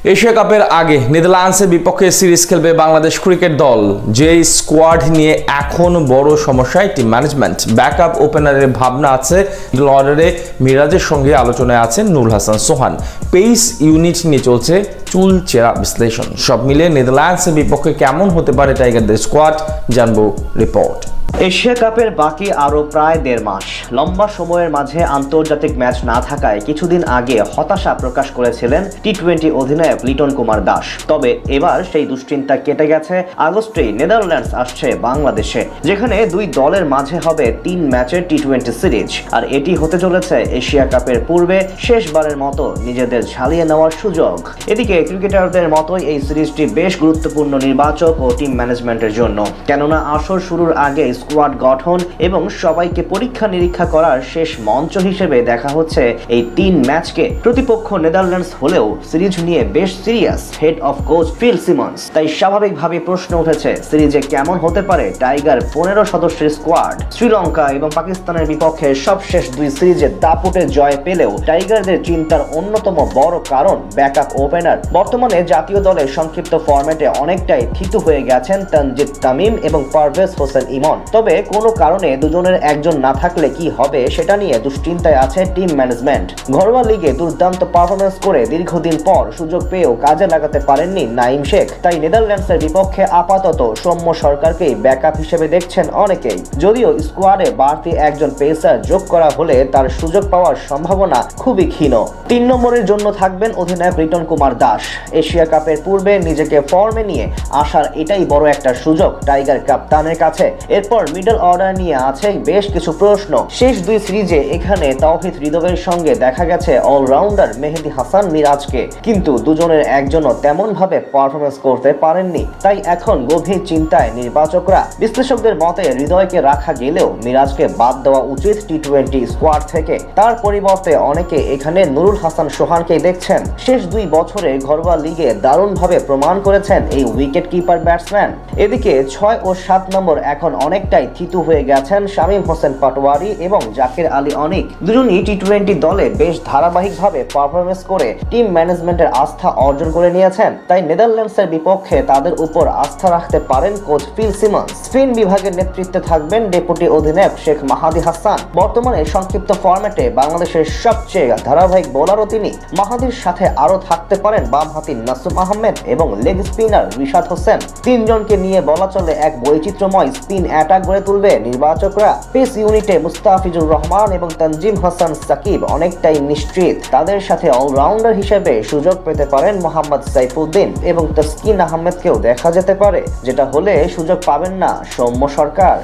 Asia কাপের আগে নেদারল্যান্ডসের বিপক্ষে সিরিজ খেলবে বাংলাদেশ ক্রিকেট দল। যে স্কোয়াড নিয়ে এখন বড় সমস্যায় টিম ম্যানেজমেন্ট। ব্যাকআপ ওপেনারের ভাবনা আছে, মিডল অর্ডারে মিরাজের সঙ্গে আলোচনায় আছেন নুরুল হাসান সোহান। পেস ইউনিট নিয়ে চলছে চুলচেরা বিশ্লেষণ। সব মিলে নেদারল্যান্ডসের বিপক্ষে কেমন হতে পারে টাইগারদের স্কোয়াড, জানবো রিপোর্ট। এশিয়া কাপের বাকি আরও প্রায় 1.5 মাস। লম্বা সময়ের মাঝে আন্তর্জাতিক ম্যাচ না থাকায় কিছুদিন আগে হতাশা প্রকাশ করেছিলেন টি-20 অধিনায়ক লিটন কুমার দাস। তবে এবার সেই দুশ্চিন্তা কেটে গেছে। আগস্টেই নেদারল্যান্ডস আসছে বাংলাদেশে, যেখানে দুই দলের মাঝে হবে 3 ম্যাচের টি-20 সিরিজ। আর এটি হতে চলেছে এশিয়া কাপের পূর্বে শেষবারের মতো নিজেদের ঝালিয়ে নেওয়ার সুযোগ। এদিকে ক্রিকেটারদের মতোই এই সিরিজটি বেশ গুরুত্বপূর্ণ নির্বাচক ও টিম ম্যানেজমেন্টের জন্য, কেননা আসর শুরুর আগে স্কোয়াড গঠন এবং সবাইকে পরীক্ষা নিরীক্ষা করার শেষ মঞ্চ হিসেবে দেখা হচ্ছে এই 3 ম্যাচকে। প্রতিপক্ষ নেদারল্যান্ডস হলেও সিরিজ নিয়ে বেশ serious head of coach Phil Simmons. তাই স্বাভাবিকভাবে প্রশ্ন উঠেছে, সিরিজে কেমন হতে পারে টাইগার 15 সদস্যের স্কোয়াড। শ্রীলঙ্কা এবং পাকিস্তানের বিপক্ষে সবশেষ 2 সিরিজে দাপুটে জয় পেলেও টাইগারদের চিন্তার অন্যতম বড় কারণ ব্যাকআপ ওপেনার। বর্তমানে জাতীয় দলের সংক্ষিপ্ত ফরম্যাটে অনেকটাই থিতু হয়ে গেছেন তানজিদ তামিম এবং পারভেজ হোসেন ইমন। তবে কোনো কারণে দুজনের একজন না থাকলে কি হবে সেটা নিয়ে দুশ্চিন্তায় আছে টিম ম্যানেজমেন্ট। ঘরোয়া লিগে দুর্দান্ত পারফরমেন্স করে দীর্ঘদিন পর সুযোগ পেয়েও কাজে লাগাতে পারেননি নাঈম শেখ। তাই নেদারল্যান্ডসের বিপক্ষে আপাতত সৌম্য সরকারকেই ব্যাকআপ হিসেবে দেখছেন অনেকেই। যদিও স্কোয়াডে বাড়তি একজন পেসার যোগ করা হলে তার সুযোগ পাওয়ার সম্ভাবনা খুবই ক্ষীণ। 3 নম্বরের জন্য থাকবেন অধিনায়ক লিটন কুমার দাস। এশিয়া কাপের পূর্বে নিজেকে ফর্মে নিয়ে আসার এটাই বড় একটা সুযোগ টাইগার কাপ্তানের কাছে। এরপর মিডল অর্ডার নিয়ে আছে বেশ কিছু প্রশ্ন। শেষ 2 সিরিজে এখানে তাওহিদ হৃদয়ের সঙ্গে দেখা গেছে অলরাউন্ডার মেহেদী হাসান মিরাজকে, কিন্তু দুজনের একজনও তেমন ভাবে পারফরমেন্স করতে পারেননি। তাই এখন গভীর চিন্তায় নির্বাচকরা। বিশ্লেষকদের মতে হৃদয়কে রাখা গেলেও মিরাজকে বাদ দেওয়া উচিত টি-20 স্কোয়াড থেকে। তার পরিবর্তে অনেকে এখানে নুরুল হাসান সোহানকে দেখছেন। শেষ 2 বছরে ঘরোয়া লিগে দারুণভাবে প্রমাণ করেছেন এই উইকেট কিপার ব্যাটসম্যান। এদিকে 6 ও 7 নম্বর এখন অনেকটাই থিতু হয়ে গেছেন শামীম হোসেন পাটোয়ারি এবং জাকির আলী অনিক। দুজনই টি-20 দলে বেশ ধারাবাহিকভাবে পারফরমেন্স করে টিম ম্যানেজমেন্টের আস্থা অর্জন করে নিয়েছেন। তাই নেদারল্যান্ডসের বিপক্ষে তাদের উপর আস্থা রাখতে পারেন কোচ ফিল সিমন্স। স্পিন বিভাগের নেতৃত্বে থাকবেন ডেপুটি অধিনায়ক শেখ মাহাদি হাসান। বর্তমানে সংক্ষিপ্ত ফরম্যাটে বাংলাদেশের সবচেয়ে ধারাবাহিক বোলারও তিনি। মাহাদির সাথে আরও থাকতে পারেন বামহাতি নাসুম আহমেদ এবং লেগ স্পিনার রিশাদ হোসেন। 3 জনকে নিয়ে বলা চলে এক বৈচিত্র্যময় স্পিন অ্যাটাক গড়ে তুলবে নির্বাচকরা। পেস ইউনিটে মুস্তাফিজুর রহমান এবং তানজিম হাসান সাকিব অনেকটাই নিশ্চিত। তাদের সাথে অলরাউন্ডার হিসেবে সুযোগ পেতে পারেন মোহাম্মদ সাইফুদ্দিন এবং তাসকিন আহমেদকেও দেখা যেতে পারে, যেটা হলে সুযোগ পাবেন না সৌম্য সরকার।